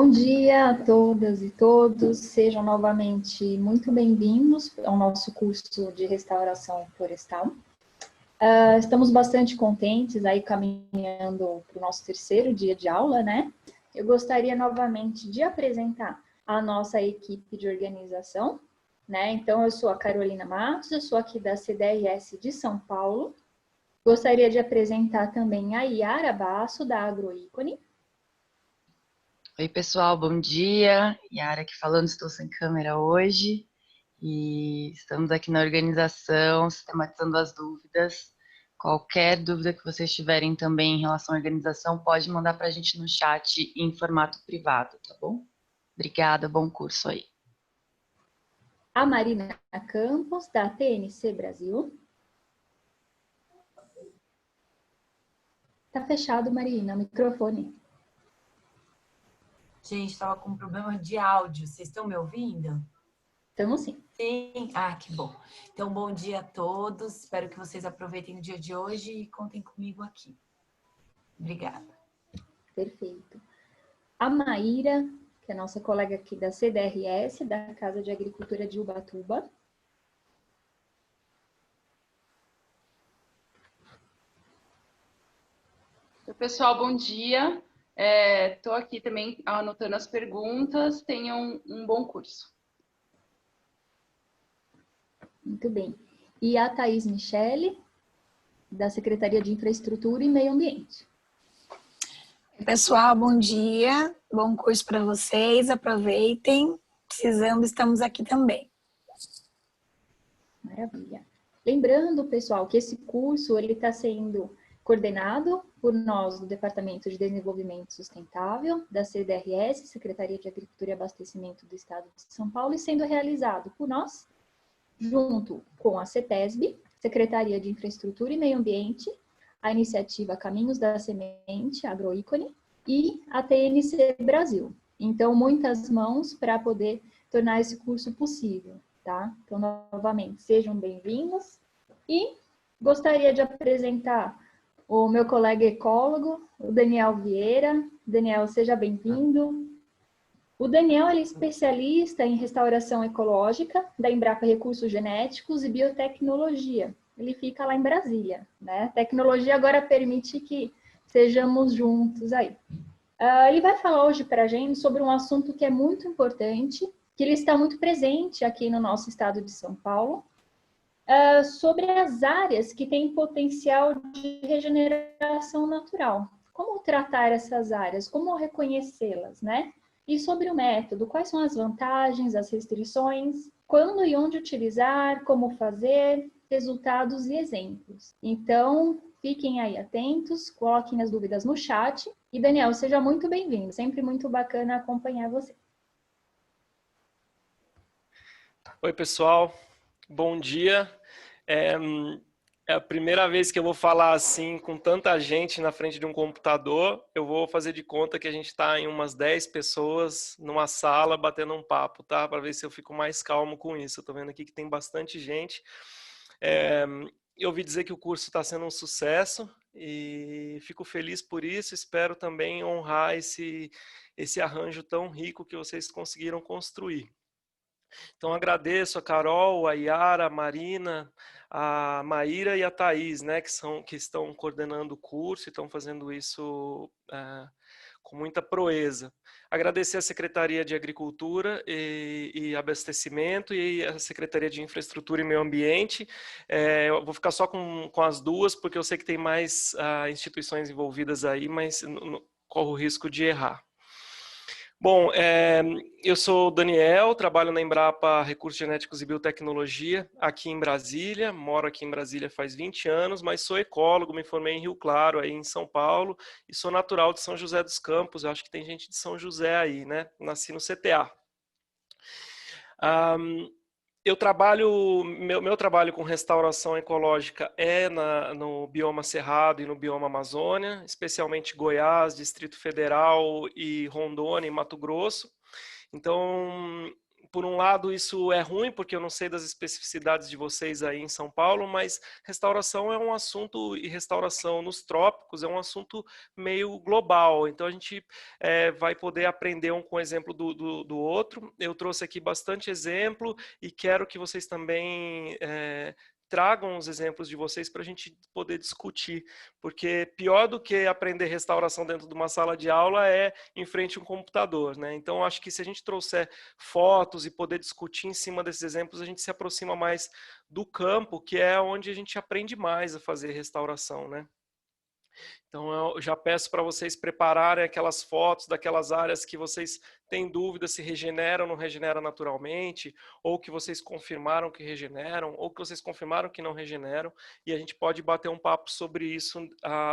Bom dia a todas e todos, sejam novamente muito bem-vindos ao nosso curso de restauração florestal. Estamos bastante contentes aí caminhando para o nosso terceiro dia de aula, né? Eu gostaria novamente de apresentar a nossa equipe de organização, né? Então, eu sou a Carolina Matos, eu sou aqui da CDRS de São Paulo. Gostaria de apresentar também a Yara Basso, da Agroícone. Oi, pessoal, bom dia. Yara aqui falando, estou sem câmera hoje e estamos aqui na organização, sistematizando as dúvidas. Qualquer dúvida que vocês tiverem também em relação à organização, pode mandar para a gente no chat em formato privado, tá bom? Obrigada, bom curso aí. A Marina Campos, da TNC Brasil. Tá fechado, Marina, o microfone. Gente, estava com um problema de áudio. Vocês estão me ouvindo? Estamos sim. Sim. Ah, que bom. Então, bom dia a todos. Espero que vocês aproveitem o dia de hoje e contem comigo aqui. Obrigada. Perfeito. A Maíra, que é nossa colega aqui da CDRS, da Casa de Agricultura de Ubatuba. Oi, pessoal, bom dia. Estou aqui também anotando as perguntas. Tenham um bom curso. Muito bem. E a Thaís Michele, da Secretaria de Infraestrutura e Meio Ambiente. Pessoal, bom dia. Bom curso para vocês. Aproveitem. Precisando, estamos aqui também. Maravilha. Lembrando, pessoal, que esse curso ele está sendo coordenado por nós do Departamento de Desenvolvimento Sustentável, da CDRS, Secretaria de Agricultura e Abastecimento do Estado de São Paulo, e sendo realizado por nós, junto com a CETESB, Secretaria de Infraestrutura e Meio Ambiente, a iniciativa Caminhos da Semente, Agroícone, e a TNC Brasil. Então, muitas mãos para poder tornar esse curso possível, tá? Então, novamente, sejam bem-vindos. E gostaria de apresentar o meu colega ecólogo, o Daniel Vieira. Daniel, seja bem-vindo. O Daniel ele é especialista em restauração ecológica da Embrapa Recursos Genéticos e Biotecnologia. Ele fica lá em Brasília, né? A tecnologia agora permite que sejamos juntos aí. Ele vai falar hoje para a gente sobre um assunto que é muito importante, que ele está muito presente aqui no nosso estado de São Paulo, sobre as áreas que têm potencial de regeneração natural. Como tratar essas áreas? Como reconhecê-las, né? E sobre o método, quais são as vantagens, as restrições, quando e onde utilizar, como fazer, resultados e exemplos. Então, fiquem aí atentos, coloquem as dúvidas no chat. E, Daniel, seja muito bem-vindo. Sempre muito bacana acompanhar você. Oi, pessoal. Bom dia. É a primeira vez que eu vou falar assim com tanta gente na frente de um computador. Eu vou fazer de conta que a gente está em umas 10 pessoas numa sala batendo um papo, tá? Para ver se eu fico mais calmo com isso. Eu tô vendo aqui que tem bastante gente. Eu ouvi dizer que o curso está sendo um sucesso e fico feliz por isso. Espero também honrar esse arranjo tão rico que vocês conseguiram construir. Então, agradeço a Carol, a Yara, a Marina, a Maíra e a Thaís, né, que estão coordenando o curso e estão fazendo isso com muita proeza. Agradecer a Secretaria de Agricultura e Abastecimento e a Secretaria de Infraestrutura e Meio Ambiente. Eu vou ficar só com as duas, porque eu sei que tem mais instituições envolvidas aí, mas corro o risco de errar. Bom, eu sou o Daniel, trabalho na Embrapa Recursos Genéticos e Biotecnologia, aqui em Brasília, moro aqui em Brasília faz 20 anos, mas sou ecólogo, me formei em Rio Claro, aí em São Paulo, e sou natural de São José dos Campos, eu acho que tem gente de São José aí, né? Nasci no CTA. Eu trabalho, meu trabalho com restauração ecológica é no bioma Cerrado e no bioma Amazônia, especialmente Goiás, Distrito Federal e Rondônia e Mato Grosso. Então, por um lado, isso é ruim, porque eu não sei das especificidades de vocês aí em São Paulo, mas restauração é um assunto, e restauração nos trópicos é um assunto meio global. Então, a gente vai poder aprender um com o exemplo do outro. Eu trouxe aqui bastante exemplo e quero que vocês também tragam os exemplos de vocês para a gente poder discutir, porque pior do que aprender restauração dentro de uma sala de aula é em frente a um computador, né? Então, acho que se a gente trouxer fotos e poder discutir em cima desses exemplos, a gente se aproxima mais do campo, que é onde a gente aprende mais a fazer restauração, né? Então, eu já peço para vocês prepararem aquelas fotos daquelas áreas que vocês têm dúvida se regeneram ou não regeneram naturalmente, ou que vocês confirmaram que regeneram, ou que vocês confirmaram que não regeneram, e a gente pode bater um papo sobre isso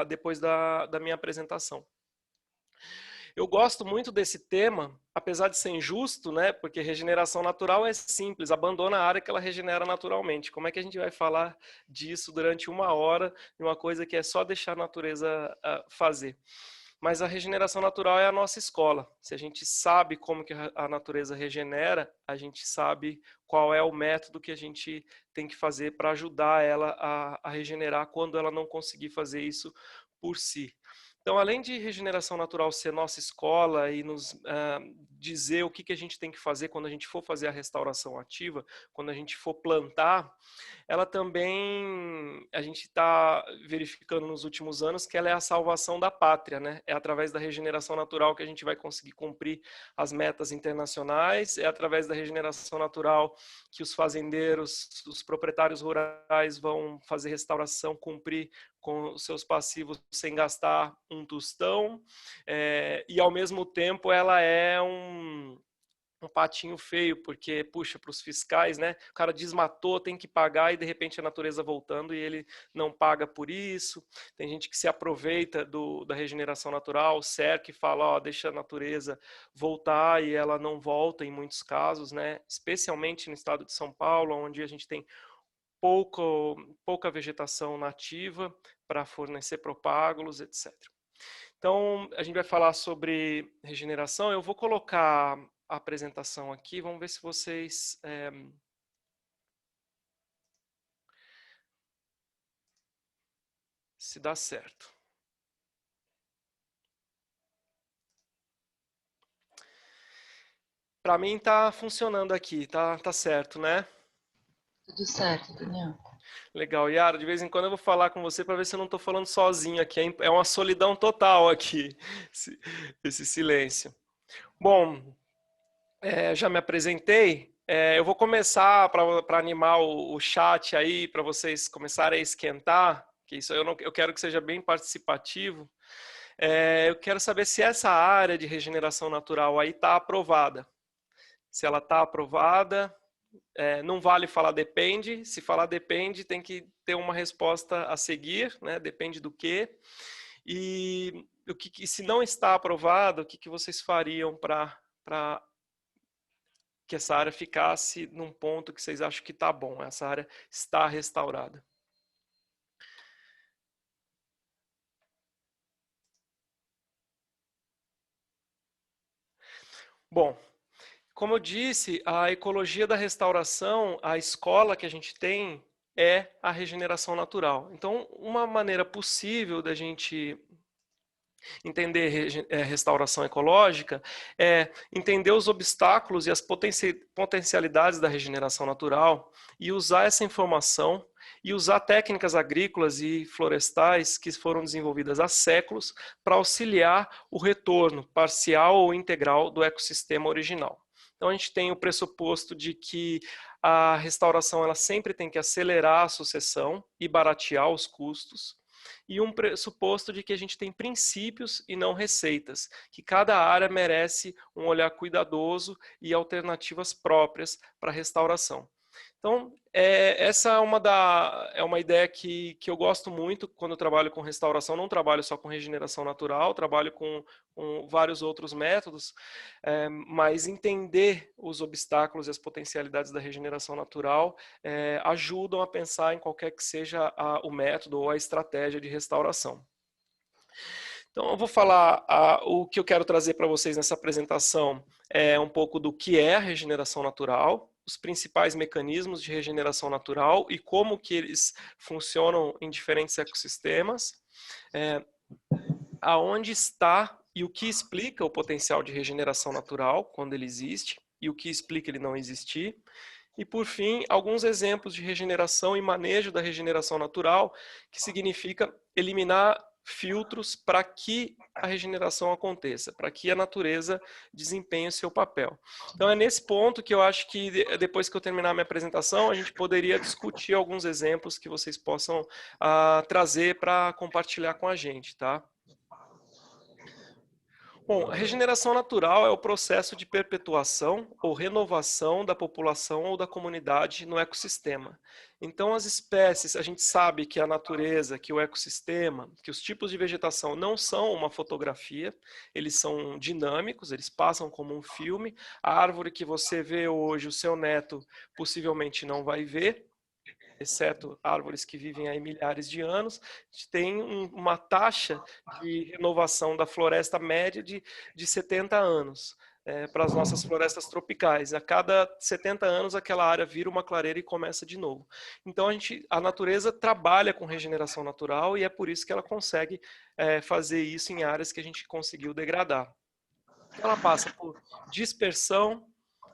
depois da minha apresentação. Eu gosto muito desse tema, apesar de ser injusto, né? Porque regeneração natural é simples, abandona a área que ela regenera naturalmente. Como é que a gente vai falar disso durante 1 hora, de uma coisa que é só deixar a natureza fazer? Mas a regeneração natural é a nossa escola. Se a gente sabe como que a natureza regenera, a gente sabe qual é o método que a gente tem que fazer para ajudar ela a regenerar quando ela não conseguir fazer isso por si. Então, além de regeneração natural ser nossa escola e nos dizer o que a gente tem que fazer quando a gente for fazer a restauração ativa, quando a gente for plantar, ela também, a gente está verificando nos últimos anos que ela é a salvação da pátria, né? É através da regeneração natural que a gente vai conseguir cumprir as metas internacionais, é através da regeneração natural que os fazendeiros, os proprietários rurais vão fazer restauração, cumprir com os seus passivos sem gastar um tostão, e ao mesmo tempo ela é um patinho feio, porque, puxa, para os fiscais, né? O cara desmatou, tem que pagar e de repente a natureza voltando e ele não paga por isso. Tem gente que se aproveita da regeneração natural, cerca e fala, ó, deixa a natureza voltar e ela não volta em muitos casos, né? Especialmente no estado de São Paulo, onde a gente tem pouca vegetação nativa para fornecer propágulos, etc. Então, a gente vai falar sobre regeneração. Eu vou colocar a apresentação aqui, vamos ver se vocês se dá certo. Para mim está funcionando aqui, tá certo, né? Tudo certo, Daniel. Legal, Yara, de vez em quando eu vou falar com você para ver se eu não estou falando sozinho aqui. É uma solidão total aqui, esse silêncio. Bom, já me apresentei. Eu vou começar para animar o chat aí, para vocês começarem a esquentar, que isso eu quero que seja bem participativo. Eu quero saber se essa área de regeneração natural aí está aprovada. Se ela está aprovada, não vale falar depende. Se falar depende, tem que ter uma resposta a seguir, né? Depende do quê. E se não está aprovado, o que vocês fariam para que essa área ficasse num ponto que vocês acham que está bom, essa área está restaurada? Bom, como eu disse, a ecologia da restauração, a escola que a gente tem é a regeneração natural. Então, uma maneira possível da gente entender restauração ecológica é entender os obstáculos e as potencialidades da regeneração natural e usar essa informação e usar técnicas agrícolas e florestais que foram desenvolvidas há séculos para auxiliar o retorno parcial ou integral do ecossistema original. Então a gente tem o pressuposto de que a restauração ela sempre tem que acelerar a sucessão e baratear os custos, e um pressuposto de que a gente tem princípios e não receitas, que cada área merece um olhar cuidadoso e alternativas próprias para a restauração. Então, essa é uma ideia que eu gosto muito quando eu trabalho com restauração. Não trabalho só com regeneração natural, trabalho com vários outros métodos, mas entender os obstáculos e as potencialidades da regeneração natural ajudam a pensar em qualquer que seja o método ou a estratégia de restauração. Então, eu vou falar o que eu quero trazer para vocês nessa apresentação é um pouco do que é a regeneração natural, os principais mecanismos de regeneração natural e como que eles funcionam em diferentes ecossistemas, aonde está e o que explica o potencial de regeneração natural quando ele existe e o que explica ele não existir. E, por fim, alguns exemplos de regeneração e manejo da regeneração natural, que significa eliminar filtros para que a regeneração aconteça, para que a natureza desempenhe o seu papel. Então, é nesse ponto que eu acho que, depois que eu terminar a minha apresentação, a gente poderia discutir alguns exemplos que vocês possam trazer para compartilhar com a gente, tá? Bom, a regeneração natural é o processo de perpetuação ou renovação da população ou da comunidade no ecossistema. Então, as espécies, a gente sabe que a natureza, que o ecossistema, que os tipos de vegetação não são uma fotografia, eles são dinâmicos, eles passam como um filme. A árvore que você vê hoje, o seu neto possivelmente não vai ver, exceto árvores que vivem aí milhares de anos. A gente tem uma taxa de renovação da floresta média de 70 anos para as nossas florestas tropicais. A cada 70 anos aquela área vira uma clareira e começa de novo. Então a natureza trabalha com regeneração natural e é por isso que ela consegue fazer isso em áreas que a gente conseguiu degradar. Ela passa por dispersão,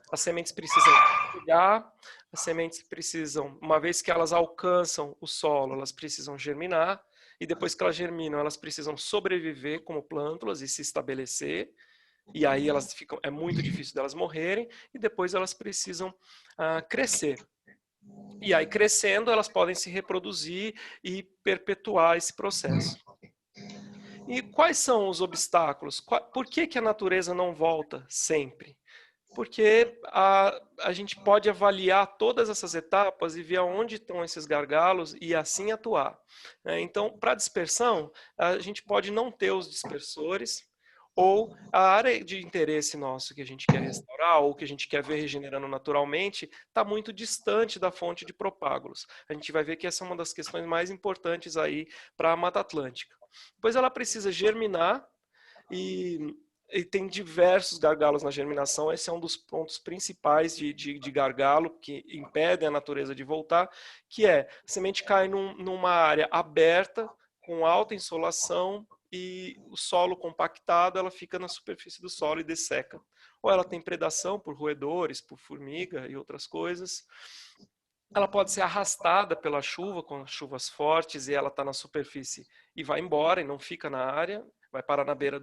as sementes precisam pegar, as sementes precisam, uma vez que elas alcançam o solo, elas precisam germinar, e depois que elas germinam, elas precisam sobreviver como plântulas e se estabelecer, e aí elas ficam, é muito difícil delas morrerem, e depois elas precisam crescer. E aí, crescendo, elas podem se reproduzir e perpetuar esse processo. E quais são os obstáculos? Por que a natureza não volta sempre? Porque a gente pode avaliar todas essas etapas e ver onde estão esses gargalos e assim atuar. Então, para dispersão, a gente pode não ter os dispersores, ou a área de interesse nosso que a gente quer restaurar ou que a gente quer ver regenerando naturalmente está muito distante da fonte de propágulos. A gente vai ver que essa é uma das questões mais importantes aí para a Mata Atlântica. Depois ela precisa germinar e tem diversos gargalos na germinação. Esse é um dos pontos principais de gargalo que impedem a natureza de voltar, que é a semente cai numa área aberta, com alta insolação, e o solo compactado, ela fica na superfície do solo e desseca. Ou ela tem predação por roedores, por formiga e outras coisas. Ela pode ser arrastada pela chuva, com chuvas fortes, e ela está na superfície e vai embora e não fica na área, vai parar na beira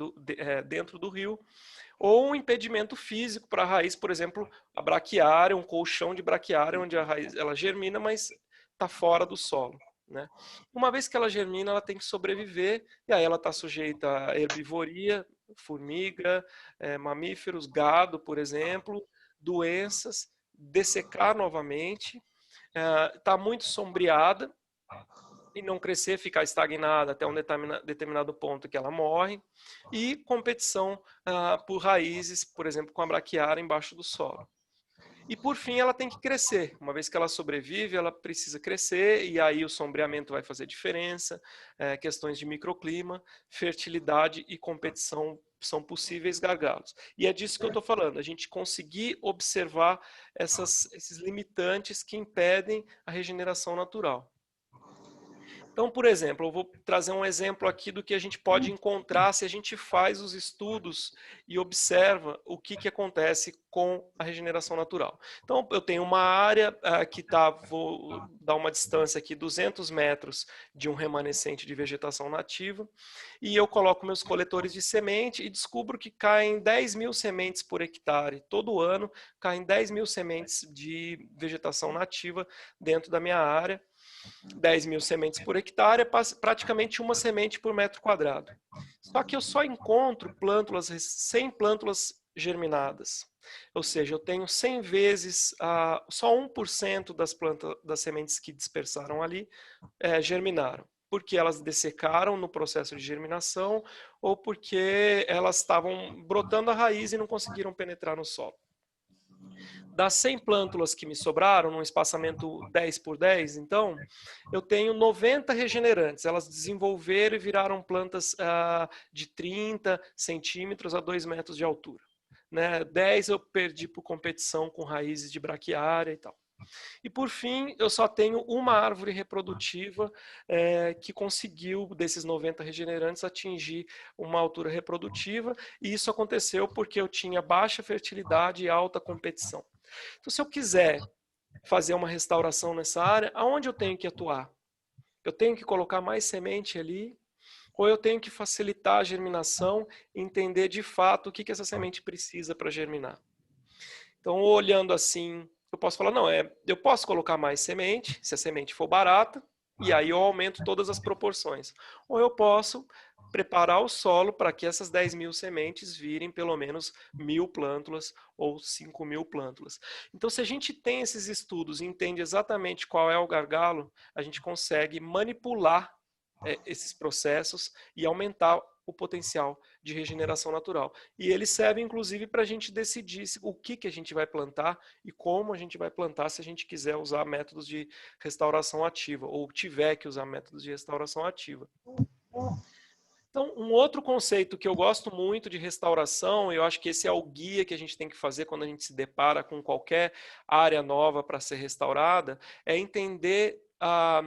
dentro do rio. Ou um impedimento físico para a raiz, por exemplo, a braquiária, um colchão de braquiária, onde a raiz ela germina, mas está fora do solo. Né? Uma vez que ela germina, ela tem que sobreviver, e aí ela está sujeita a herbivoria, formiga, mamíferos, gado, por exemplo, doenças, dessecar novamente, está muito sombreada, e não crescer, ficar estagnada até um determinado ponto que ela morre, e competição por raízes, por exemplo, com a braquiária embaixo do solo. E, por fim, ela tem que crescer. Uma vez que ela sobrevive, ela precisa crescer, e aí o sombreamento vai fazer diferença, questões de microclima, fertilidade e competição são possíveis gargalos. E é disso que eu estou falando, a gente conseguir observar esses limitantes que impedem a regeneração natural. Então, por exemplo, eu vou trazer um exemplo aqui do que a gente pode encontrar se a gente faz os estudos e observa o que acontece com a regeneração natural. Então, eu tenho uma área que vou dar uma distância aqui, 200 metros de um remanescente de vegetação nativa, e eu coloco meus coletores de semente e descubro que caem 10 mil sementes por hectare. Todo ano caem 10 mil sementes de vegetação nativa dentro da minha área. 10 mil sementes por hectare, praticamente uma semente por metro quadrado. Só que eu só encontro 100 plântulas germinadas. Ou seja, eu tenho 100 vezes, só 1% das sementes que dispersaram ali germinaram. Porque elas dessecaram no processo de germinação ou porque elas estavam brotando a raiz e não conseguiram penetrar no solo. Das 100 plântulas que me sobraram, num espaçamento 10 por 10, então, eu tenho 90 regenerantes. Elas desenvolveram e viraram plantas de 30 centímetros a 2 metros de altura. Né? 10 eu perdi por competição com raízes de braquiária e tal. E, por fim, eu só tenho uma árvore reprodutiva que conseguiu, desses 90 regenerantes, atingir uma altura reprodutiva, e isso aconteceu porque eu tinha baixa fertilidade e alta competição. Então, se eu quiser fazer uma restauração nessa área, aonde eu tenho que atuar? Eu tenho que colocar mais semente ali, ou eu tenho que facilitar a germinação e entender de fato o que essa semente precisa para germinar? Então, olhando assim, eu posso falar, não, eu posso colocar mais semente, se a semente for barata, e aí eu aumento todas as proporções. Ou eu posso preparar o solo para que essas 10.000 sementes virem pelo menos 1.000 plântulas ou 5.000 plântulas. Então, se a gente tem esses estudos e entende exatamente qual é o gargalo, a gente consegue manipular esses processos e aumentar o potencial de regeneração natural. E eles servem, inclusive, para a gente decidir o que a gente vai plantar e como a gente vai plantar se a gente quiser usar métodos de restauração ativa ou tiver que usar métodos de restauração ativa. Então, um outro conceito que eu gosto muito de restauração, eu acho que esse é o guia que a gente tem que fazer quando a gente se depara com qualquer área nova para ser restaurada, é entender a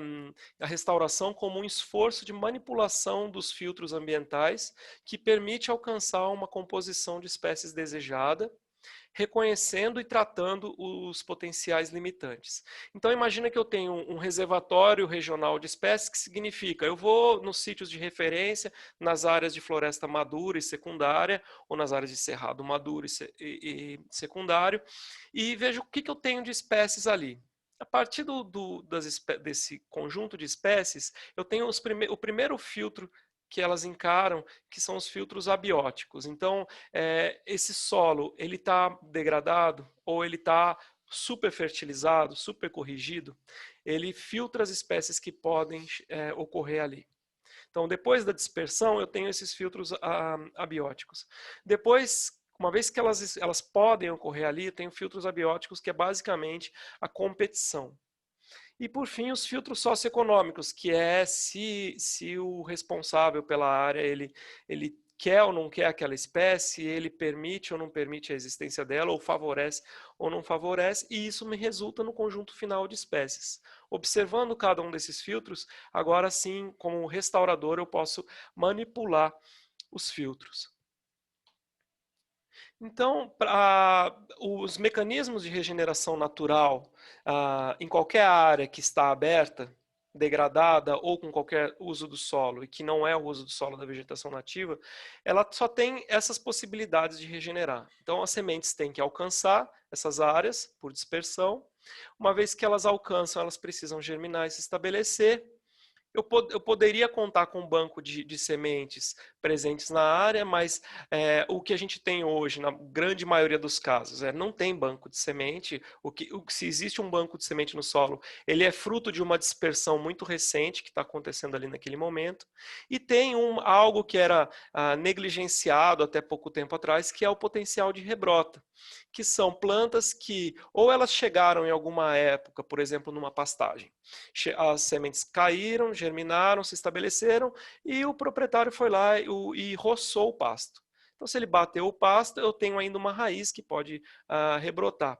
restauração como um esforço de manipulação dos filtros ambientais que permite alcançar uma composição de espécies desejada, reconhecendo e tratando os potenciais limitantes. Então, imagina que eu tenho um reservatório regional de espécies, que significa, eu vou nos sítios de referência, nas áreas de floresta madura e secundária, ou nas áreas de cerrado maduro e secundário, e vejo o que eu tenho de espécies ali. A partir desse conjunto de espécies, eu tenho o primeiro filtro que elas encaram, que são os filtros abióticos. Então, esse solo, ele está degradado ou ele está super fertilizado, super corrigido, ele filtra as espécies que podem ocorrer ali. Então, depois da dispersão, eu tenho esses filtros abióticos. Depois, uma vez que elas podem ocorrer ali, eu tenho filtros abióticos, que é basicamente a competição. E, por fim, os filtros socioeconômicos, que é se o responsável pela área ele quer ou não quer aquela espécie, ele permite ou não permite a existência dela, ou favorece ou não favorece, e isso me resulta no conjunto final de espécies. Observando cada um desses filtros, agora sim, como restaurador, eu posso manipular os filtros. Então, os mecanismos de regeneração natural em qualquer área que está aberta, degradada ou com qualquer uso do solo, e que não é o uso do solo da vegetação nativa, ela só tem essas possibilidades de regenerar. Então, as sementes têm que alcançar essas áreas por dispersão. Uma vez que elas alcançam, elas precisam germinar e se estabelecer. Eu poderia contar com um banco de sementes presentes na área, mas o que a gente tem hoje, na grande maioria dos casos, não tem banco de semente. Se existe um banco de semente no solo, ele é fruto de uma dispersão muito recente que está acontecendo ali naquele momento. E tem algo que era negligenciado até pouco tempo atrás, que é o potencial de rebrota, que são plantas que ou elas chegaram em alguma época, por exemplo, numa pastagem. As sementes caíram, germinaram, se estabeleceram e o proprietário foi lá e roçou o pasto. Então, se ele bateu o pasto, eu tenho ainda uma raiz que pode rebrotar.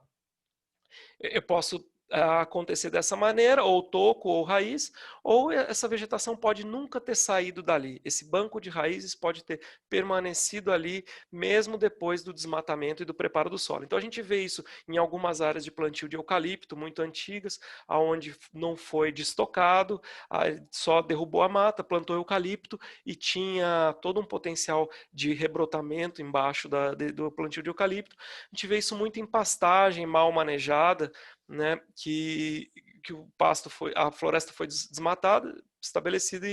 Eu posso acontecer dessa maneira, ou toco ou raiz, ou essa vegetação pode nunca ter saído dali. Esse banco de raízes pode ter permanecido ali mesmo depois do desmatamento e do preparo do solo. Então a gente vê isso em algumas áreas de plantio de eucalipto muito antigas, onde não foi destocado, só derrubou a mata, plantou eucalipto e tinha todo um potencial de rebrotamento embaixo do plantio de eucalipto. A gente vê isso muito em pastagem mal manejada, né, que a floresta foi desmatada, estabelecida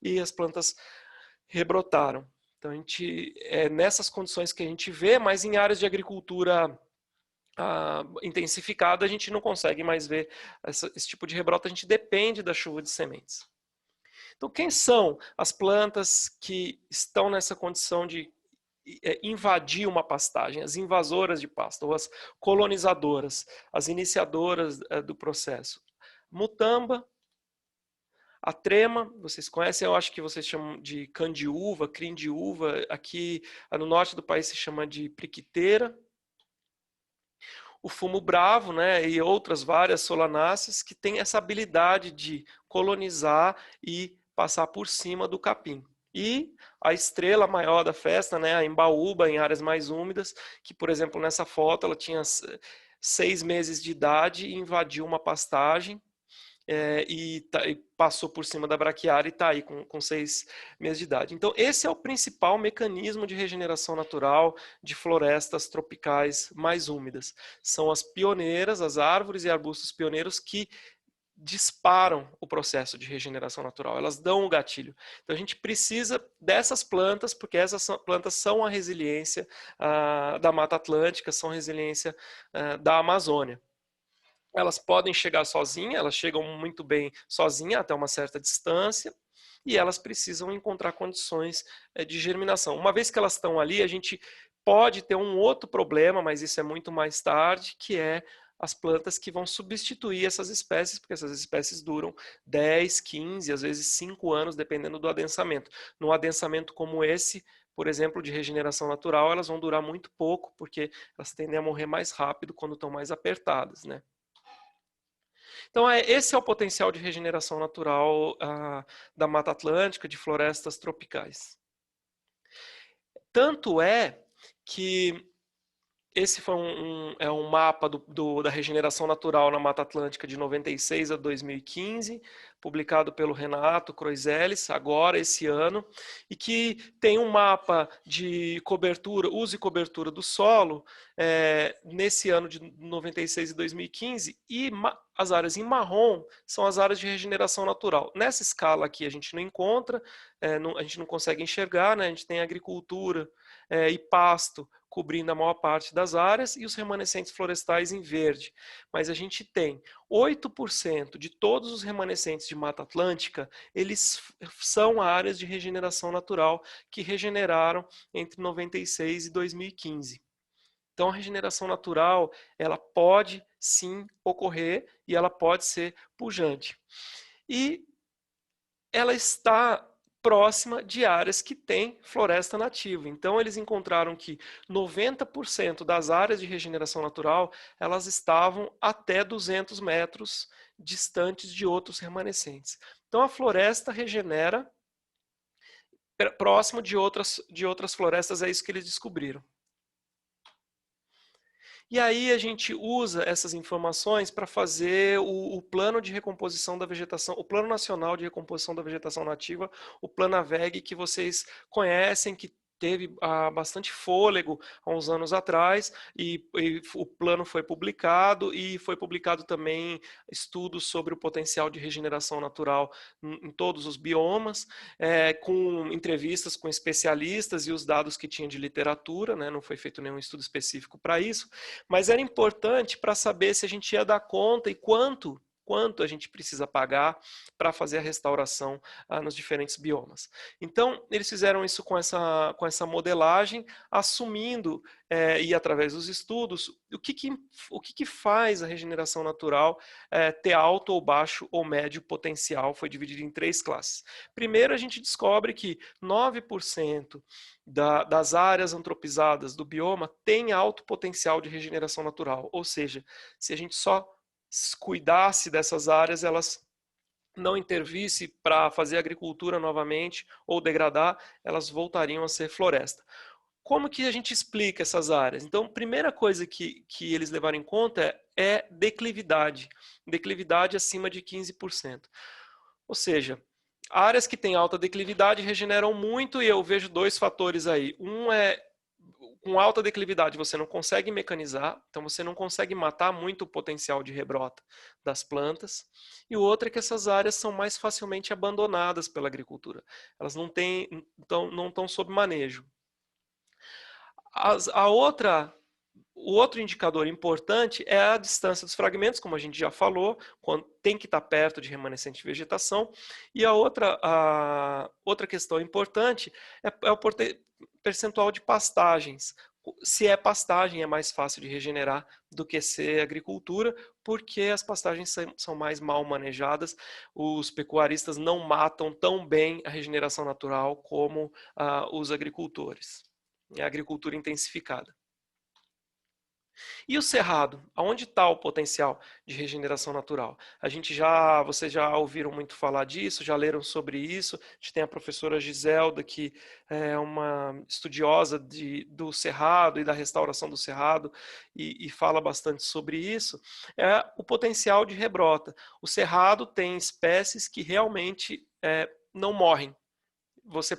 e as plantas rebrotaram. Então é nessas condições que a gente vê, mas em áreas de agricultura intensificada a gente não consegue mais ver esse tipo de rebrota, a gente depende da chuva de sementes. Então, quem são as plantas que estão nessa condição de invadir uma pastagem, as invasoras de pasto, ou as colonizadoras, as iniciadoras do processo. Mutamba, a trema, vocês conhecem, eu acho que vocês chamam de candiúva, crim de uva, aqui no norte do país se chama de priquiteira. O fumo bravo, né, e outras várias solanáceas que têm essa habilidade de colonizar e passar por cima do capim. E a estrela maior da festa, né, a embaúba, em áreas mais úmidas, que, por exemplo, nessa foto ela tinha 6 meses de idade e invadiu uma pastagem, e passou por cima da braquiária e está aí com 6 meses de idade. Então, esse é o principal mecanismo de regeneração natural de florestas tropicais mais úmidas. São as pioneiras, as árvores e arbustos pioneiros que disparam o processo de regeneração natural, elas dão o gatilho. Então a gente precisa dessas plantas, porque essas plantas são a resiliência da Mata Atlântica, são a resiliência da Amazônia. Elas podem chegar sozinhas, elas chegam muito bem sozinhas até uma certa distância, e elas precisam encontrar condições de germinação. Uma vez que elas estão ali, a gente pode ter um outro problema, mas isso é muito mais tarde, que é as plantas que vão substituir essas espécies, porque essas espécies duram 10, 15, às vezes 5 anos, dependendo do adensamento. Num adensamento como esse, por exemplo, de regeneração natural, elas vão durar muito pouco, porque elas tendem a morrer mais rápido quando estão mais apertadas, né? Então, esse é o potencial de regeneração natural da Mata Atlântica, de florestas tropicais. Tanto é que esse foi um mapa da regeneração natural na Mata Atlântica de 96 a 2015, publicado pelo Renato Croiseles, agora, esse ano, e que tem um mapa de cobertura, uso e cobertura do solo, nesse ano de 96 e 2015, e as áreas em marrom são as áreas de regeneração natural. Nessa escala aqui a gente não encontra, a gente não consegue enxergar, né? A gente tem agricultura e pasto cobrindo a maior parte das áreas e os remanescentes florestais em verde. Mas a gente tem 8% de todos os remanescentes de Mata Atlântica, eles são áreas de regeneração natural que regeneraram entre 96 e 2015. Então, a regeneração natural, ela pode sim ocorrer e ela pode ser pujante. E ela está próxima de áreas que têm floresta nativa. Então, eles encontraram que 90% das áreas de regeneração natural, elas estavam até 200 metros distantes de outros remanescentes. Então, a floresta regenera próximo de outras florestas, é isso que eles descobriram. E aí a gente usa essas informações para fazer o plano de recomposição da vegetação, o Plano Nacional de Recomposição da Vegetação Nativa, o Planaveg, que vocês conhecem, que teve bastante fôlego há uns anos atrás, e o plano foi publicado, e foi publicado também estudos sobre o potencial de regeneração natural em todos os biomas, com entrevistas com especialistas e os dados que tinha de literatura, né? Não foi feito nenhum estudo específico para isso, mas era importante para saber se a gente ia dar conta e quanto a gente precisa pagar para fazer a restauração nos diferentes biomas. Então, eles fizeram isso com essa modelagem, assumindo, e através dos estudos, o que faz a regeneração natural ter alto ou baixo ou médio potencial. Foi dividido em 3 classes. Primeiro, a gente descobre que 9% das áreas antropizadas do bioma tem alto potencial de regeneração natural, ou seja, se a gente só cuidasse dessas áreas, elas não intervisse para fazer agricultura novamente ou degradar, elas voltariam a ser floresta. Como que a gente explica essas áreas? Então, a primeira coisa que eles levaram em conta é declividade. Declividade acima de 15%. Ou seja, áreas que têm alta declividade regeneram muito, e eu vejo 2 fatores aí. Um é, com alta declividade você não consegue mecanizar, então você não consegue matar muito o potencial de rebrota das plantas. E o outro é que essas áreas são mais facilmente abandonadas pela agricultura. Elas não estão sob manejo. O outro indicador importante é a distância dos fragmentos, como a gente já falou, quando tem que estar perto de remanescente de vegetação. E a outra questão importante é percentual de pastagens. Se é pastagem, é mais fácil de regenerar do que ser agricultura, porque as pastagens são mais mal manejadas. Os pecuaristas não matam tão bem a regeneração natural como os agricultores. É a agricultura intensificada. E o cerrado? Aonde está o potencial de regeneração natural? Vocês já ouviram muito falar disso, já leram sobre isso. A gente tem a professora Giselda, que é uma estudiosa do cerrado e da restauração do cerrado, e fala bastante sobre isso. É o potencial de rebrota. O cerrado tem espécies que realmente não morrem. Você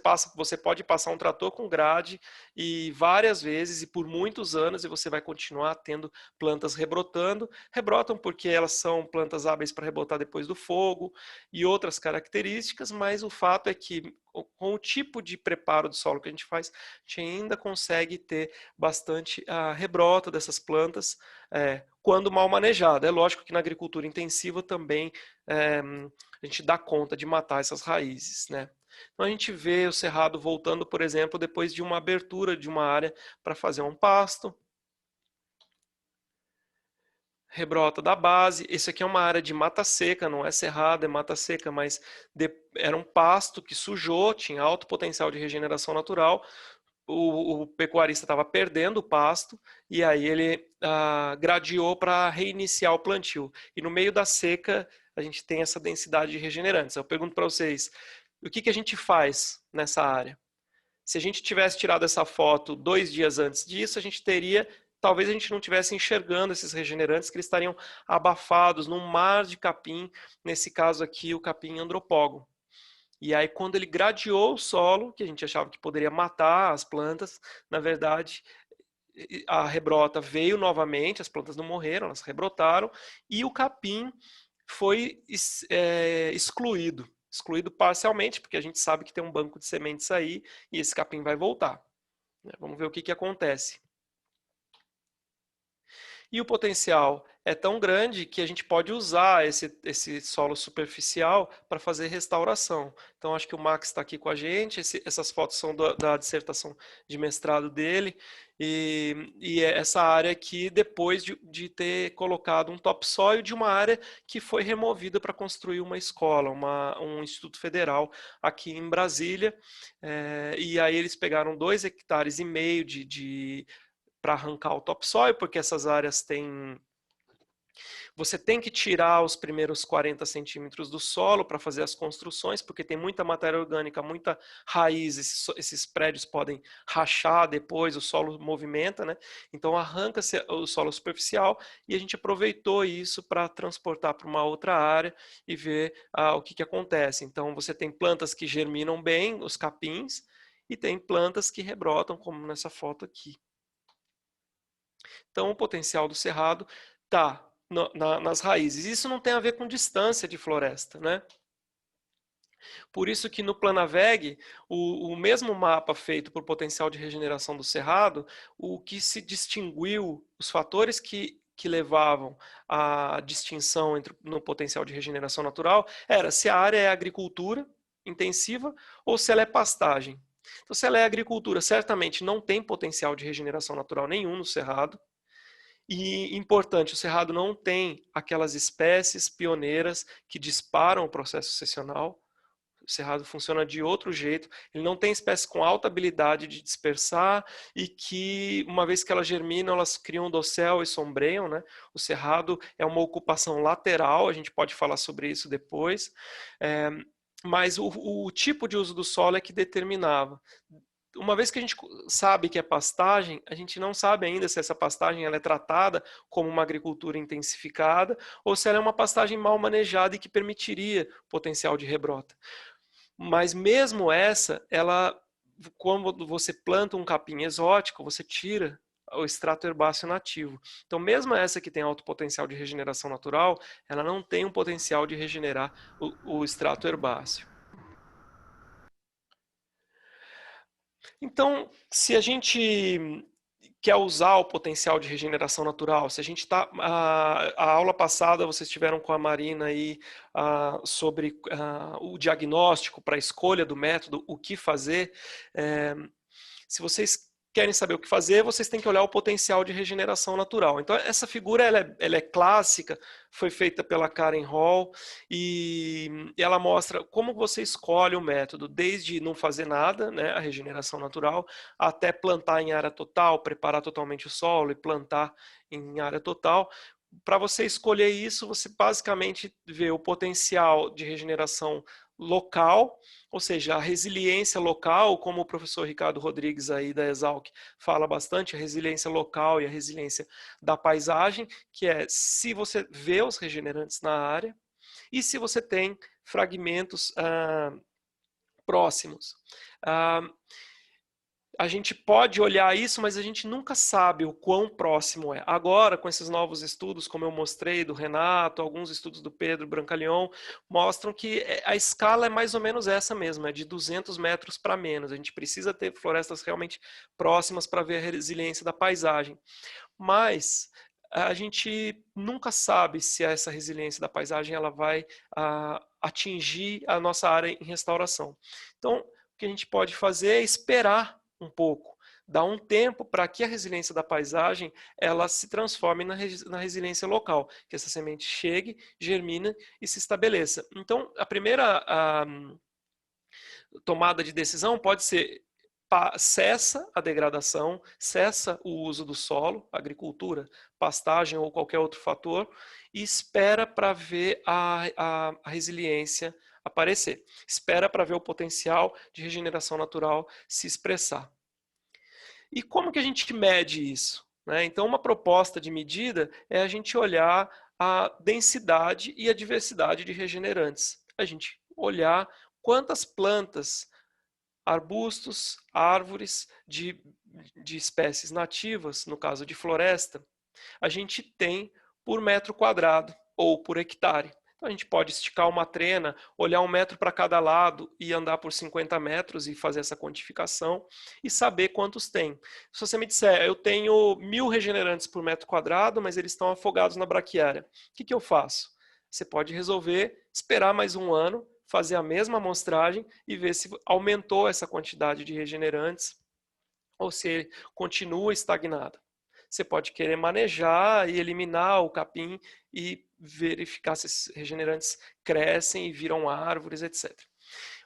pode passar um trator com grade e várias vezes e por muitos anos e você vai continuar tendo plantas rebrotando. Rebrotam porque elas são plantas hábeis para rebotar depois do fogo e outras características, mas o fato é que com o tipo de preparo do solo que a gente faz, a gente ainda consegue ter bastante a rebrota dessas plantas quando mal manejada. É lógico que na agricultura intensiva também a gente dá conta de matar essas raízes, né? Então a gente vê o cerrado voltando, por exemplo, depois de uma abertura de uma área para fazer um pasto. Rebrota da base. Esse aqui é uma área de mata seca, não é cerrado, é mata seca, mas era um pasto que sujou, tinha alto potencial de regeneração natural. O pecuarista estava perdendo o pasto e aí ele gradeou para reiniciar o plantio. E no meio da seca a gente tem essa densidade de regenerantes. Eu pergunto para vocês, o que a gente faz nessa área? Se a gente tivesse tirado essa foto 2 dias antes disso, talvez a gente não estivesse enxergando esses regenerantes, que eles estariam abafados num mar de capim, nesse caso aqui o capim andropógon. E aí quando ele gradeou o solo, que a gente achava que poderia matar as plantas, na verdade a rebrota veio novamente, as plantas não morreram, elas rebrotaram, e o capim foi excluído parcialmente, porque a gente sabe que tem um banco de sementes aí e esse capim vai voltar. Vamos ver o que acontece. E o potencial é tão grande que a gente pode usar esse solo superficial para fazer restauração. Então, acho que o Max está aqui com a gente. Essas fotos são da dissertação de mestrado dele. E essa área aqui, depois de ter colocado um topsoil de uma área que foi removida para construir uma escola, um instituto federal aqui em Brasília. E aí eles pegaram 2,5 hectares para arrancar o topsoil, porque essas áreas você tem que tirar os primeiros 40 centímetros do solo para fazer as construções, porque tem muita matéria orgânica, muita raiz, esses prédios podem rachar depois, o solo movimenta, né? Então arranca-se o solo superficial e a gente aproveitou isso para transportar para uma outra área e ver o que acontece. Então você tem plantas que germinam bem, os capins, e tem plantas que rebrotam, como nessa foto aqui. Então, o potencial do cerrado está nas raízes. Isso não tem a ver com distância de floresta, né? Por isso que no Planaveg, o mesmo mapa feito por potencial de regeneração do cerrado, o que se distinguiu, os fatores que levavam à distinção no potencial de regeneração natural, era se a área é agricultura intensiva ou se ela é pastagem. Então, se ela é agricultura, certamente não tem potencial de regeneração natural nenhum no cerrado. E, importante, o cerrado não tem aquelas espécies pioneiras que disparam o processo sucessional. O cerrado funciona de outro jeito. Ele não tem espécies com alta habilidade de dispersar e que, uma vez que elas germinam, elas criam dossel e sombreiam, né? O cerrado é uma ocupação lateral, a gente pode falar sobre isso depois. Mas o tipo de uso do solo é que determinava. Uma vez que a gente sabe que é pastagem, a gente não sabe ainda se essa pastagem ela é tratada como uma agricultura intensificada ou se ela é uma pastagem mal manejada e que permitiria potencial de rebrota. Mas mesmo essa, quando você planta um capim exótico, você tira o extrato herbáceo nativo. Então, mesmo essa que tem alto potencial de regeneração natural, ela não tem um potencial de regenerar o extrato herbáceo. Então, se a gente quer usar o potencial de regeneração natural, se a gente está... A aula passada vocês tiveram com a Marina aí sobre o diagnóstico para a escolha do método, o que fazer. Se vocês querem saber o que fazer, vocês têm que olhar o potencial de regeneração natural. Então, essa figura ela é clássica, foi feita pela Karen Hall, e ela mostra como você escolhe o método, desde não fazer nada, né, a regeneração natural, até plantar em área total, preparar totalmente o solo e plantar em área total. Para você escolher isso, você basicamente vê o potencial de regeneração local, ou seja, a resiliência local, como o professor Ricardo Rodrigues aí da Exalc fala bastante, a resiliência local e a resiliência da paisagem, que é se você vê os regenerantes na área e se você tem fragmentos próximos. A gente pode olhar isso, mas a gente nunca sabe o quão próximo é. Agora, com esses novos estudos, como eu mostrei, do Renato, alguns estudos do Pedro Brancaleon, mostram que a escala é mais ou menos essa mesmo, é de 200 metros para menos. A gente precisa ter florestas realmente próximas para ver a resiliência da paisagem. Mas a gente nunca sabe se essa resiliência da paisagem ela vai atingir a nossa área em restauração. Então, o que a gente pode fazer é esperar um pouco, dar um tempo para que a resiliência da paisagem ela se transforme na resiliência local, que essa semente chegue, germine e se estabeleça. Então, a primeira tomada de decisão pode ser cessa a degradação, cessa o uso do solo, agricultura, pastagem ou qualquer outro fator, e espera para ver a resiliência aparecer. Espera para ver o potencial de regeneração natural se expressar. E como que a gente mede isso? Então, uma proposta de medida é a gente olhar a densidade e a diversidade de regenerantes. A gente olhar quantas plantas, arbustos, árvores de espécies nativas, no caso de floresta, a gente tem por metro quadrado ou por hectare. Então, a gente pode esticar uma trena, olhar 1 metro para cada lado e andar por 50 metros e fazer essa quantificação e saber quantos tem. Se você me disser, eu tenho 1000 regenerantes por metro quadrado, mas eles estão afogados na braquiária, o que eu faço? Você pode resolver esperar mais 1 ano, fazer a mesma amostragem e ver se aumentou essa quantidade de regenerantes ou se ele continua estagnado. Você pode querer manejar e eliminar o capim e verificar se esses regenerantes crescem e viram árvores, etc.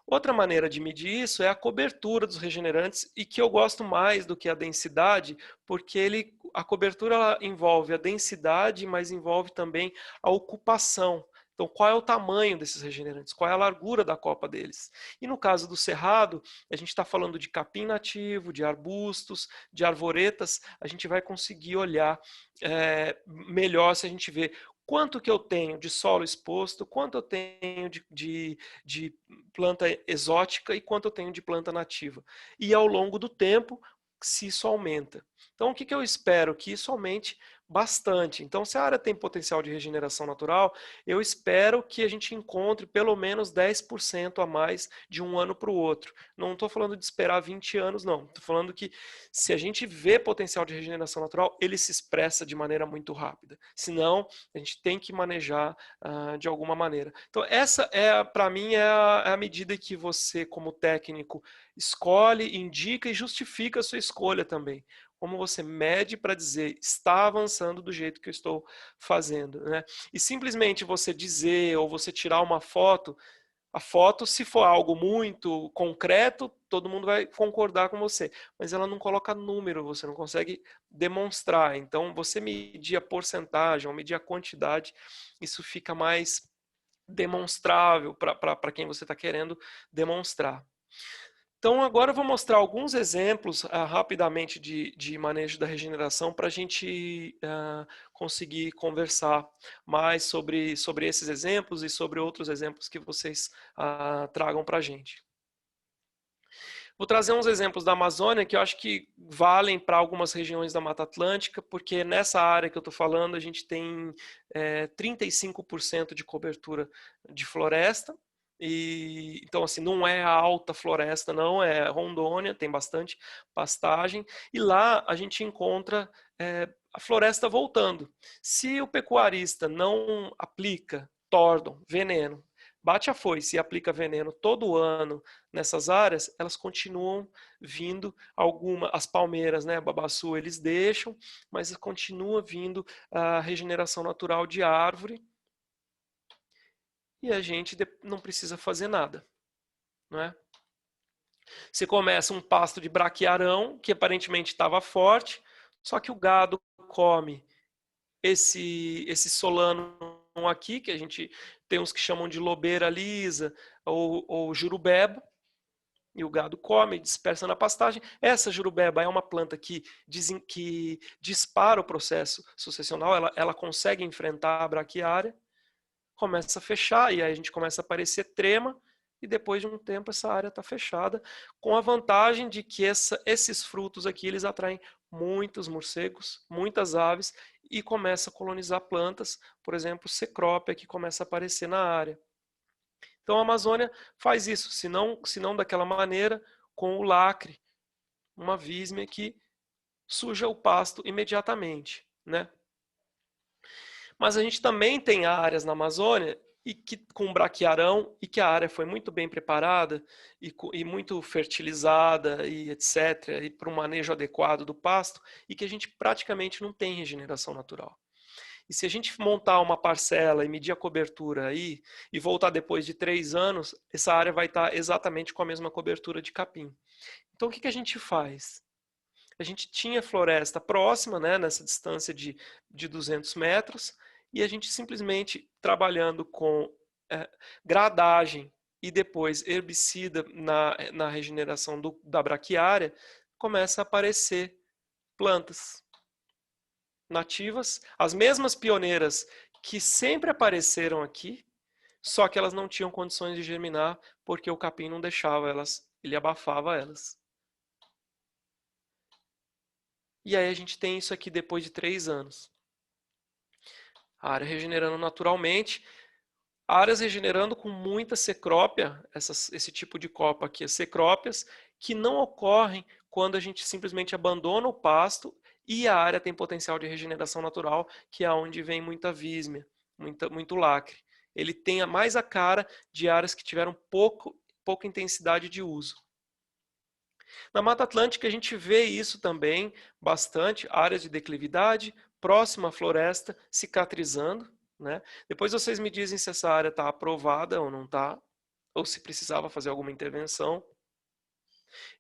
Outra maneira de medir isso é a cobertura dos regenerantes, e que eu gosto mais do que a densidade, porque a cobertura envolve a densidade, mas envolve também a ocupação. Então, qual é o tamanho desses regenerantes? Qual é a largura da copa deles? E no caso do cerrado, a gente está falando de capim nativo, de arbustos, de arvoretas. A gente vai conseguir olhar melhor se a gente vê quanto que eu tenho de solo exposto, quanto eu tenho de planta exótica e quanto eu tenho de planta nativa. E ao longo do tempo, se isso aumenta. Então, o que eu espero? Que isso aumente bastante. Então, se a área tem potencial de regeneração natural, eu espero que a gente encontre pelo menos 10% a mais de um ano para o outro. Não estou falando de esperar 20 anos, não. Estou falando que se a gente vê potencial de regeneração natural, ele se expressa de maneira muito rápida. Senão, a gente tem que manejar de alguma maneira. Então, essa para mim, é a medida que você, como técnico, escolhe, indica e justifica a sua escolha também. Como você mede para dizer, está avançando do jeito que eu estou fazendo, né? E simplesmente você dizer ou você tirar uma foto, a foto, se for algo muito concreto, todo mundo vai concordar com você, mas ela não coloca número, você não consegue demonstrar. Então, você medir a porcentagem ou medir a quantidade, isso fica mais demonstrável para quem você está querendo demonstrar. Então, agora eu vou mostrar alguns exemplos rapidamente de manejo da regeneração para a gente conseguir conversar mais sobre esses exemplos e sobre outros exemplos que vocês tragam para a gente. Vou trazer uns exemplos da Amazônia que eu acho que valem para algumas regiões da Mata Atlântica, porque nessa área que eu estou falando a gente tem 35% de cobertura de floresta. Então, assim, não é a alta floresta, não, é Rondônia, tem bastante pastagem, e lá a gente encontra a floresta voltando. Se o pecuarista não aplica tordon, veneno, bate a foice e aplica veneno todo ano nessas áreas, elas continuam vindo as palmeiras, né, babaçu, eles deixam, mas continua vindo a regeneração natural de árvore e a gente não precisa fazer nada, não é? Você começa um pasto de braquiarão, que aparentemente estava forte, só que o gado come esse solano aqui, que a gente tem uns que chamam de lobeira lisa ou jurubeba, e o gado come, dispersa na pastagem. Essa jurubeba é uma planta que dispara o processo sucessional, ela consegue enfrentar a braquiária, começa a fechar, e aí a gente começa a aparecer trema, e depois de um tempo essa área está fechada, com a vantagem de que esses frutos aqui, eles atraem muitos morcegos, muitas aves, e começa a colonizar plantas, por exemplo, cecrópia, que começa a aparecer na área. Então a Amazônia faz isso, se não daquela maneira, com o lacre, uma vísmia que suja o pasto imediatamente, né? Mas a gente também tem áreas na Amazônia com braquiarão, e que a área foi muito bem preparada e muito fertilizada e etc, e para um manejo adequado do pasto, e que a gente praticamente não tem regeneração natural. E se a gente montar uma parcela e medir a cobertura aí e voltar depois de 3 anos, essa área vai estar exatamente com a mesma cobertura de capim. Então o que a gente faz? A gente tinha floresta próxima, né, nessa distância de 200 metros, e a gente simplesmente trabalhando com gradagem e depois herbicida na regeneração da braquiária, começa a aparecer plantas nativas, as mesmas pioneiras que sempre apareceram aqui, só que elas não tinham condições de germinar porque o capim não deixava elas, ele abafava elas. E aí a gente tem isso aqui depois de 3 anos. A área regenerando naturalmente, áreas regenerando com muita cecrópia, esse tipo de copa aqui, as cecrópias, que não ocorrem quando a gente simplesmente abandona o pasto e a área tem potencial de regeneração natural, que é onde vem muita vísmia, muito lacre. Ele tem mais a cara de áreas que tiveram pouca intensidade de uso. Na Mata Atlântica a gente vê isso também bastante, áreas de declividade, próxima à floresta, cicatrizando, né? Depois vocês me dizem se essa área está aprovada ou não está, ou se precisava fazer alguma intervenção.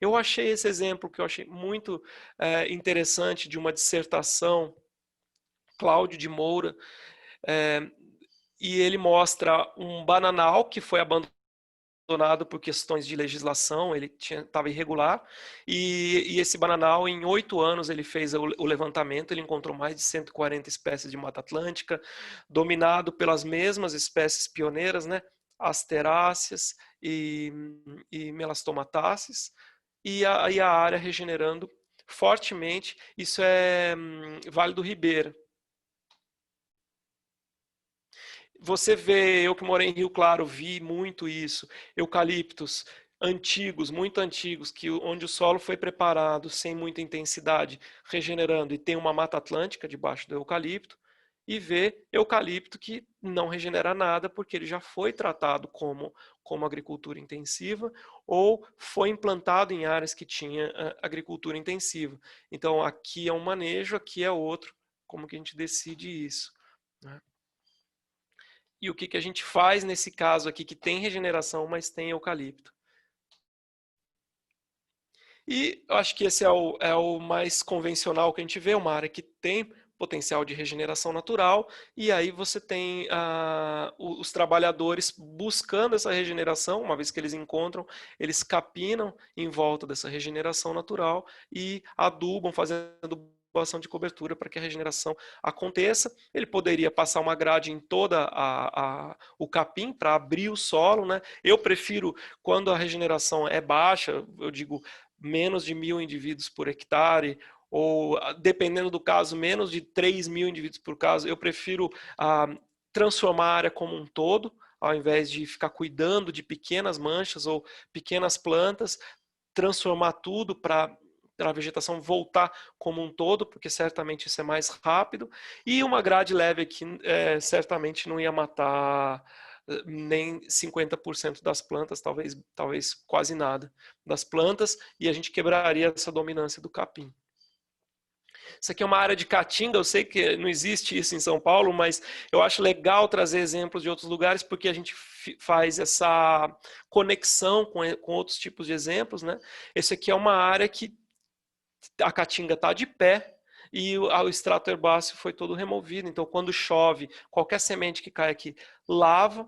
Eu achei esse exemplo que eu achei muito interessante de uma dissertação, Cláudio de Moura, e ele mostra um bananal que foi abandonado por questões de legislação, ele estava irregular, e esse bananal, em 8 anos, ele fez o levantamento, ele encontrou mais de 140 espécies de Mata Atlântica, dominado pelas mesmas espécies pioneiras, né? Asteráceas e Melastomatáceas, e a área regenerando fortemente. Isso é Vale do Ribeira. Você vê, eu que morei em Rio Claro, vi muito isso, eucaliptos antigos, muito antigos, onde o solo foi preparado sem muita intensidade, regenerando, e tem uma mata atlântica debaixo do eucalipto, e vê eucalipto que não regenera nada, porque ele já foi tratado como agricultura intensiva, ou foi implantado em áreas que tinha agricultura intensiva. Então aqui é um manejo, aqui é outro, como que a gente decide isso, né? E o que a gente faz nesse caso aqui, que tem regeneração, mas tem eucalipto. E eu acho que esse é o mais convencional que a gente vê, uma área que tem potencial de regeneração natural, e aí você tem os trabalhadores buscando essa regeneração, uma vez que eles encontram, eles capinam em volta dessa regeneração natural e adubam, fazendo ação de cobertura para que a regeneração aconteça. Ele poderia passar uma grade em toda o capim para abrir o solo, né? Eu prefiro, quando a regeneração é baixa, eu digo menos de 1.000 indivíduos por hectare, ou dependendo do caso, menos de 3.000 indivíduos por caso, eu prefiro transformar a área como um todo, ao invés de ficar cuidando de pequenas manchas ou pequenas plantas, transformar tudo para a vegetação voltar como um todo, porque certamente isso é mais rápido, e uma grade leve aqui certamente não ia matar nem 50% das plantas, talvez quase nada das plantas, e a gente quebraria essa dominância do capim. Isso aqui é uma área de caatinga, eu sei que não existe isso em São Paulo, mas eu acho legal trazer exemplos de outros lugares, porque a gente faz essa conexão com outros tipos de exemplos, né? Esse aqui é uma área que a caatinga está de pé, e o extrato herbáceo foi todo removido. Então, quando chove, qualquer semente que cai aqui lava.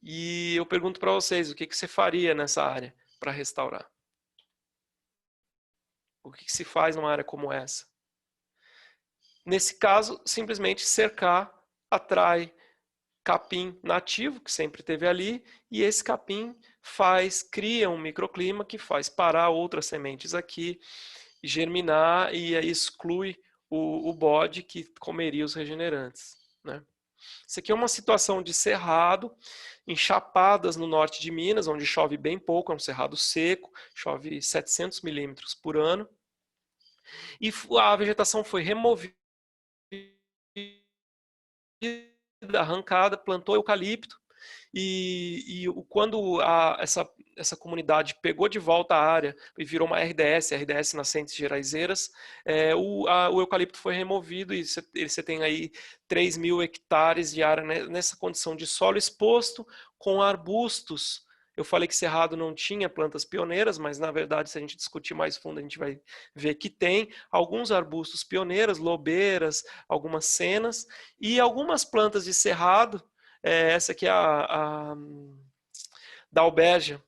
E eu pergunto para vocês, o que você faria nessa área para restaurar? O que se faz numa área como essa? Nesse caso, simplesmente cercar atrai capim nativo, que sempre teve ali, e esse capim cria um microclima que faz parar outras sementes aqui, germinar, e aí exclui o bode que comeria os regenerantes, né? Isso aqui é uma situação de cerrado, em Chapadas, no norte de Minas, onde chove bem pouco, é um cerrado seco, chove 700 milímetros por ano. E a vegetação foi removida, arrancada, plantou eucalipto, e quando essa comunidade pegou de volta a área e virou uma RDS Nascentes Geraizeiras, o eucalipto foi removido e você tem aí 3.000 hectares de área nessa condição de solo exposto com arbustos. Eu falei que Cerrado não tinha plantas pioneiras, mas na verdade, se a gente discutir mais fundo, a gente vai ver que tem alguns arbustos pioneiras, lobeiras, algumas cenas e algumas plantas de Cerrado. Essa aqui é a dalbérgia.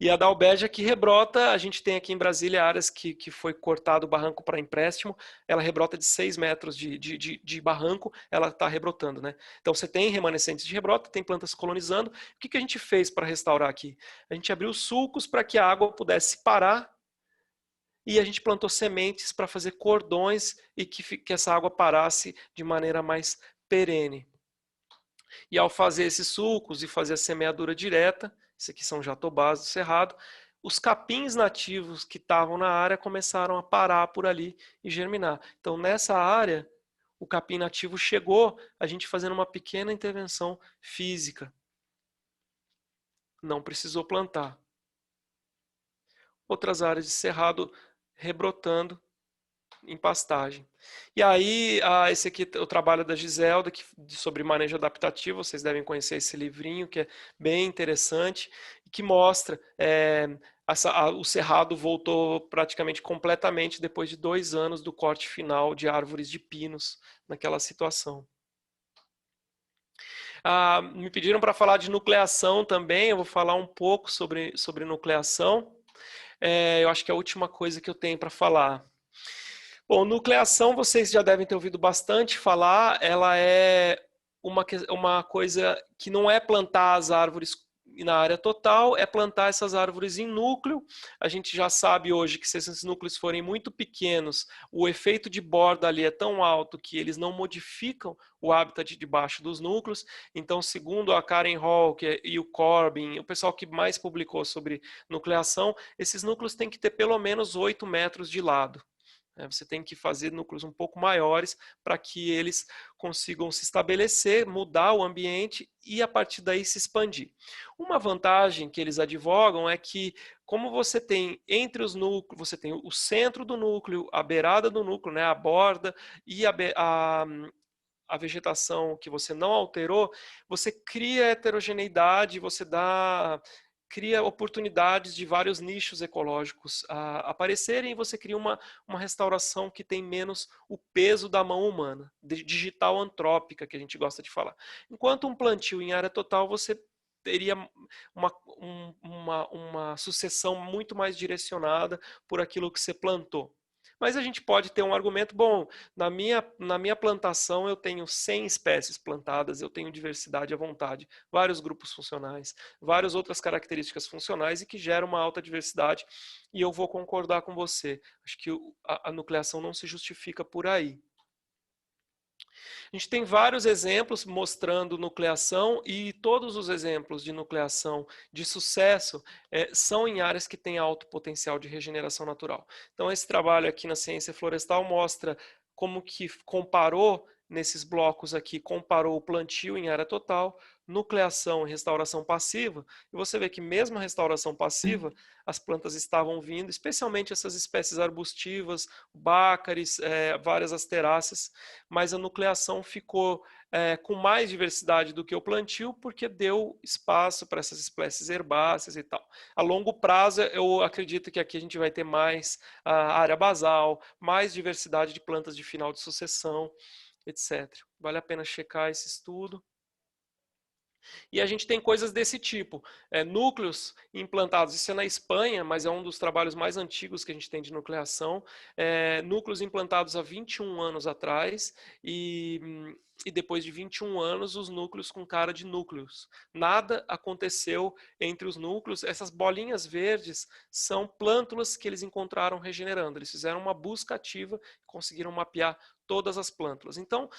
E a dalbérgia que rebrota, a gente tem aqui em Brasília áreas que foi cortado o barranco para empréstimo, ela rebrota de 6 metros de barranco, ela está rebrotando, né? Então você tem remanescentes de rebrota, tem plantas colonizando. O que a gente fez para restaurar aqui? A gente abriu sulcos para que a água pudesse parar e a gente plantou sementes para fazer cordões e que essa água parasse de maneira mais perene. E ao fazer esses sulcos e fazer a semeadura direta, esses aqui são jatobás do cerrado, os capins nativos que estavam na área começaram a parar por ali e germinar. Então, nessa área, o capim nativo chegou, a gente fazendo uma pequena intervenção física. Não precisou plantar. Outras áreas de cerrado rebrotando em pastagem. E aí, esse aqui é o trabalho da Giselda, sobre manejo adaptativo. Vocês devem conhecer esse livrinho, que é bem interessante, e que mostra o cerrado voltou praticamente completamente depois de 2 anos do corte final de árvores de pinos naquela situação. Me pediram para falar de nucleação também, eu vou falar um pouco sobre nucleação. Eu acho que é a última coisa que eu tenho para falar. Bom, nucleação vocês já devem ter ouvido bastante falar, ela é uma coisa que não é plantar as árvores na área total, é plantar essas árvores em núcleo. A gente já sabe hoje que se esses núcleos forem muito pequenos, o efeito de borda ali é tão alto que eles não modificam o habitat debaixo dos núcleos. Então, segundo a Karen Hall e o Corbin, o pessoal que mais publicou sobre nucleação, esses núcleos têm que ter pelo menos 8 metros de lado. Você tem que fazer núcleos um pouco maiores para que eles consigam se estabelecer, mudar o ambiente e a partir daí se expandir. Uma vantagem que eles advogam é que, como você tem entre os núcleos, você tem o centro do núcleo, a beirada do núcleo, né, a borda e a vegetação que você não alterou, você cria heterogeneidade, cria oportunidades de vários nichos ecológicos aparecerem e você cria uma restauração que tem menos o peso da mão humana, digital antrópica, que a gente gosta de falar. Enquanto um plantio em área total, você teria uma sucessão muito mais direcionada por aquilo que você plantou. Mas a gente pode ter um argumento, bom, na minha plantação eu tenho 100 espécies plantadas, eu tenho diversidade à vontade, vários grupos funcionais, várias outras características funcionais e que geram uma alta diversidade, e eu vou concordar com você. Acho que a nucleação não se justifica por aí. A gente tem vários exemplos mostrando nucleação e todos os exemplos de nucleação de sucesso são em áreas que têm alto potencial de regeneração natural. Então esse trabalho aqui na ciência florestal mostra como que comparou nesses blocos aqui, comparou o plantio em área total, nucleação e restauração passiva, e você vê que mesmo a restauração passiva, as plantas estavam vindo, especialmente essas espécies arbustivas, bácaris, várias asteráceas, mas a nucleação ficou com mais diversidade do que o plantio, porque deu espaço para essas espécies herbáceas e tal. A longo prazo, eu acredito que aqui a gente vai ter mais área basal, mais diversidade de plantas de final de sucessão, etc. Vale a pena checar esse estudo. E a gente tem coisas desse tipo, núcleos implantados, isso é na Espanha, mas é um dos trabalhos mais antigos que a gente tem de nucleação, núcleos implantados há 21 anos atrás e depois de 21 anos os núcleos com cara de núcleos. Nada aconteceu entre os núcleos, essas bolinhas verdes são plântulas que eles encontraram regenerando, eles fizeram uma busca ativa e conseguiram mapear todas as plântulas. Então,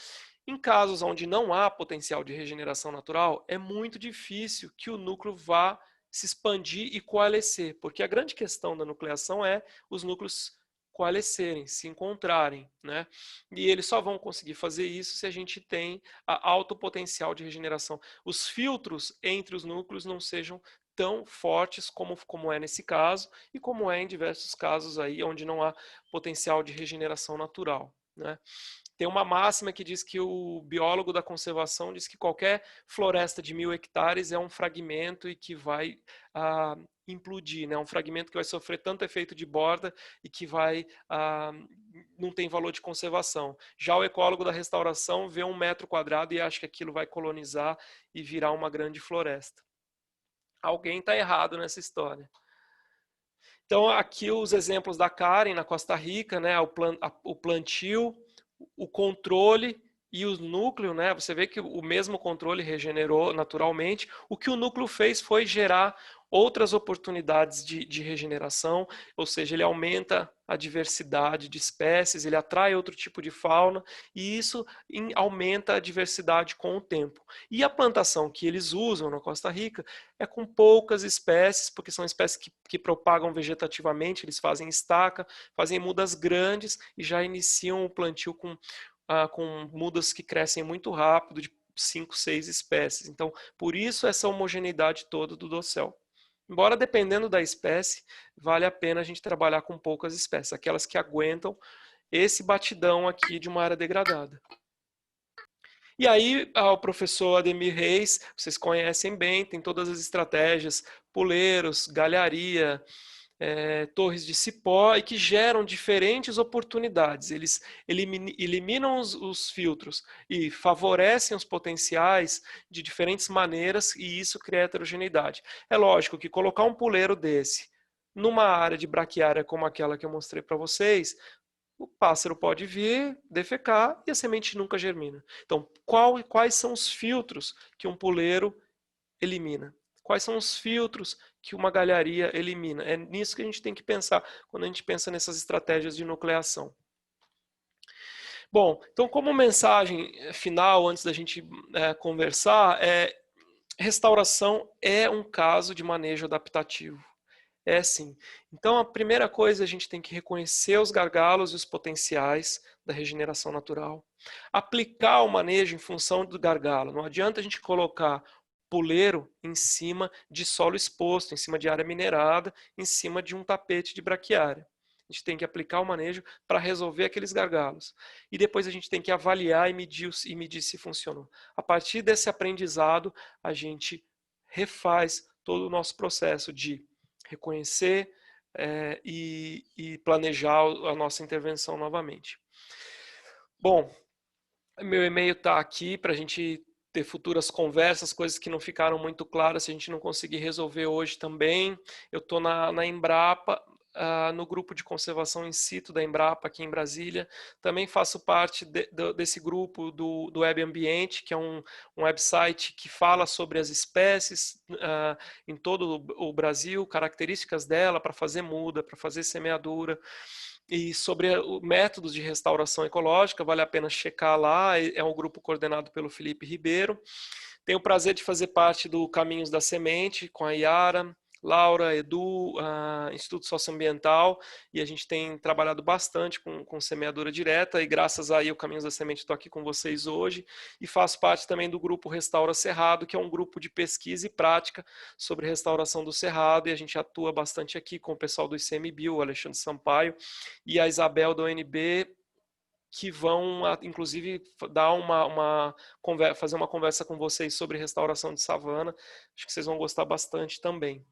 em casos onde não há potencial de regeneração natural, é muito difícil que o núcleo vá se expandir e coalescer, porque a grande questão da nucleação é os núcleos coalescerem, se encontrarem, né? E eles só vão conseguir fazer isso se a gente tem alto potencial de regeneração. Os filtros entre os núcleos não sejam tão fortes como é nesse caso e como é em diversos casos aí onde não há potencial de regeneração natural, né? Tem uma máxima que diz que o biólogo da conservação diz que qualquer floresta de 1000 hectares é um fragmento e que vai implodir, né? Um fragmento que vai sofrer tanto efeito de borda e que não tem valor de conservação. Já o ecólogo da restauração vê 1 metro quadrado e acha que aquilo vai colonizar e virar uma grande floresta. Alguém está errado nessa história. Então, aqui os exemplos da Karen, na Costa Rica, né? O plantio, o controle e o núcleo, né? Você vê que o mesmo controle regenerou naturalmente. O que o núcleo fez foi gerar outras oportunidades de regeneração, ou seja, ele aumenta a diversidade de espécies, ele atrai outro tipo de fauna e isso aumenta a diversidade com o tempo. E a plantação que eles usam na Costa Rica é com poucas espécies, porque são espécies que propagam vegetativamente, eles fazem estaca, fazem mudas grandes e já iniciam o plantio com mudas que crescem muito rápido, de 5, 6 espécies. Então, por isso essa homogeneidade toda do dossel. Embora dependendo da espécie, vale a pena a gente trabalhar com poucas espécies, aquelas que aguentam esse batidão aqui de uma área degradada. E aí, o professor Ademir Reis, vocês conhecem bem, tem todas as estratégias, puleiros, galharia, torres de cipó, e que geram diferentes oportunidades. Eles eliminam os filtros e favorecem os potenciais de diferentes maneiras, e isso cria heterogeneidade. É lógico que colocar um puleiro desse numa área de braquiária como aquela que eu mostrei para vocês, o pássaro pode vir, defecar e a semente nunca germina. Então, quais são os filtros que um puleiro elimina? Quais são os filtros que uma galharia elimina? É nisso que a gente tem que pensar quando a gente pensa nessas estratégias de nucleação. Bom, então como mensagem final, antes da gente conversar, restauração é um caso de manejo adaptativo. É sim. Então a primeira coisa, a gente tem que reconhecer os gargalos e os potenciais da regeneração natural. Aplicar o manejo em função do gargalo. Não adianta a gente colocar puleiro em cima de solo exposto, em cima de área minerada, em cima de um tapete de braquiária. A gente tem que aplicar o manejo para resolver aqueles gargalos. E depois a gente tem que avaliar e medir se funcionou. A partir desse aprendizado, a gente refaz todo o nosso processo de reconhecer e planejar a nossa intervenção novamente. Bom, meu e-mail está aqui para a gente ter futuras conversas, coisas que não ficaram muito claras, se a gente não conseguir resolver hoje também. Eu estou na Embrapa, no grupo de conservação in situ da Embrapa aqui em Brasília. Também faço parte desse grupo do Web Ambiente, que é um website que fala sobre as espécies em todo o Brasil, características dela para fazer muda, para fazer semeadura. E sobre métodos de restauração ecológica, vale a pena checar lá, é um grupo coordenado pelo Felipe Ribeiro. Tenho o prazer de fazer parte do Caminhos da Semente, com a Yara, Laura, Edu, Instituto Socioambiental, e a gente tem trabalhado bastante com semeadura direta, e graças aí ao Caminhos da Semente estou aqui com vocês hoje, e faço parte também do grupo Restaura Cerrado, que é um grupo de pesquisa e prática sobre restauração do cerrado, e a gente atua bastante aqui com o pessoal do ICMBio, o Alexandre Sampaio e a Isabel da UNB, que vão, inclusive, dar fazer uma conversa com vocês sobre restauração de savana. Acho que vocês vão gostar bastante também.